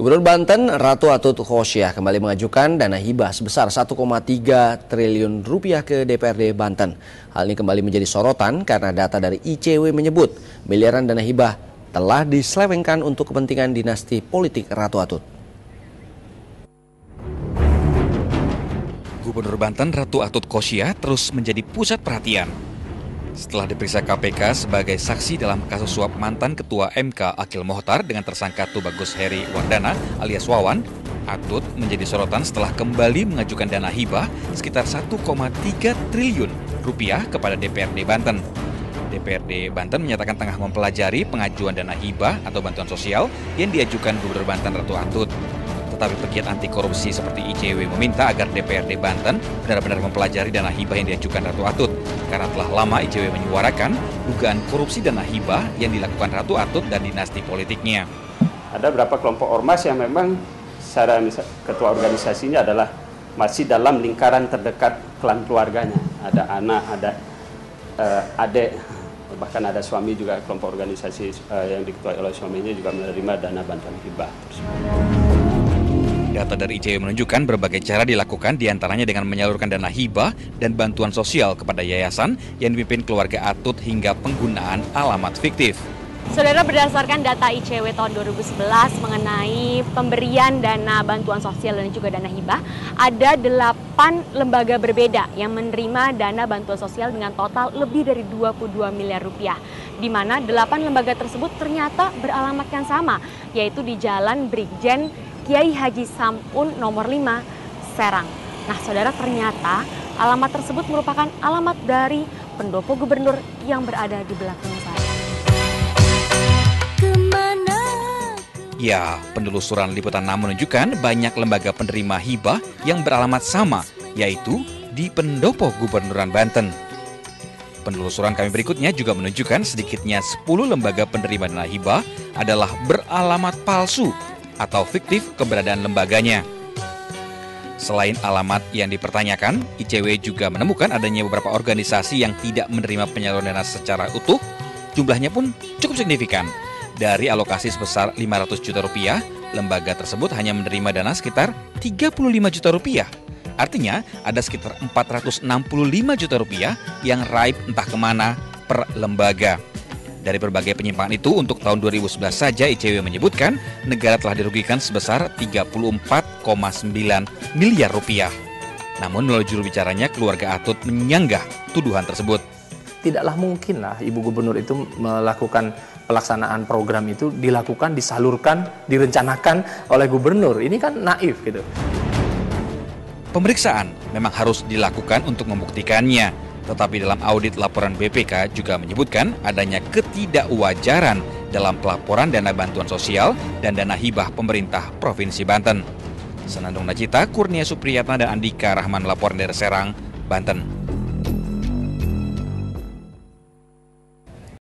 Gubernur Banten Ratu Atut Khosyah kembali mengajukan dana hibah sebesar 1,3 triliun rupiah ke DPRD Banten. Hal ini kembali menjadi sorotan karena data dari ICW menyebut miliaran dana hibah telah diselewengkan untuk kepentingan dinasti politik Ratu Atut. Gubernur Banten Ratu Atut Khosyah terus menjadi pusat perhatian. Setelah diperiksa KPK sebagai saksi dalam kasus suap mantan Ketua MK Akil Mohtar dengan tersangka Tubagus Heri Wardana alias Wawan, Atut menjadi sorotan setelah kembali mengajukan dana hibah sekitar 1,3 triliun rupiah kepada DPRD Banten. DPRD Banten menyatakan tengah mempelajari pengajuan dana hibah atau bantuan sosial yang diajukan Gubernur Banten Ratu Atut. Tetapi pegiat anti korupsi seperti ICW meminta agar DPRD Banten benar-benar mempelajari dana hibah yang diajukan Ratu Atut. Karena telah lama ICW menyuarakan dugaan korupsi dana hibah yang dilakukan Ratu Atut dan dinasti politiknya. Ada beberapa kelompok ormas yang memang secara ketua organisasinya adalah masih dalam lingkaran terdekat klan keluarganya. Ada anak, ada adik, bahkan ada suami juga, kelompok organisasi yang diketuai oleh suaminya juga menerima dana bantuan hibah tersebut. Data dari ICW menunjukkan berbagai cara dilakukan diantaranya dengan menyalurkan dana hibah dan bantuan sosial kepada yayasan yang dipimpin keluarga Atut hingga penggunaan alamat fiktif. Saudara, berdasarkan data ICW tahun 2011 mengenai pemberian dana bantuan sosial dan juga dana hibah, ada 8 lembaga berbeda yang menerima dana bantuan sosial dengan total lebih dari 22 miliar rupiah. Di mana 8 lembaga tersebut ternyata beralamatkan sama, yaitu di Jalan Brigjen Kiai Haji Sampun nomor 5, Serang. Nah, saudara, ternyata alamat tersebut merupakan alamat dari pendopo gubernur yang berada di belakang saya. Ya, penelusuran Liputan 6 menunjukkan banyak lembaga penerima hibah yang beralamat sama, yaitu di pendopo gubernuran Banten. Penelusuran kami berikutnya juga menunjukkan sedikitnya 10 lembaga penerima dana hibah adalah beralamat palsu atau fiktif keberadaan lembaganya. Selain alamat yang dipertanyakan, ICW juga menemukan adanya beberapa organisasi yang tidak menerima penyaluran dana secara utuh. Jumlahnya pun cukup signifikan. Dari alokasi sebesar 500 juta rupiah, lembaga tersebut hanya menerima dana sekitar 35 juta rupiah. Artinya, ada sekitar 465 juta rupiah yang raib entah kemana per lembaga. Dari berbagai penyimpangan itu, untuk tahun 2011 saja ICW menyebutkan negara telah dirugikan sebesar 34,9 miliar rupiah. Namun melalui juru bicaranya, keluarga Atut menyanggah tuduhan tersebut. Tidaklah mungkinlah Ibu Gubernur itu melakukan pelaksanaan program itu dilakukan, disalurkan, direncanakan oleh gubernur. Ini kan naif gitu. Pemeriksaan memang harus dilakukan untuk membuktikannya. Tetapi dalam audit laporan BPK juga menyebutkan adanya ketidakwajaran dalam pelaporan dana bantuan sosial dan dana hibah pemerintah Provinsi Banten. Senandung Najita, Kurnia Supriyatna, dan Andika Rahman laporan dari Serang, Banten.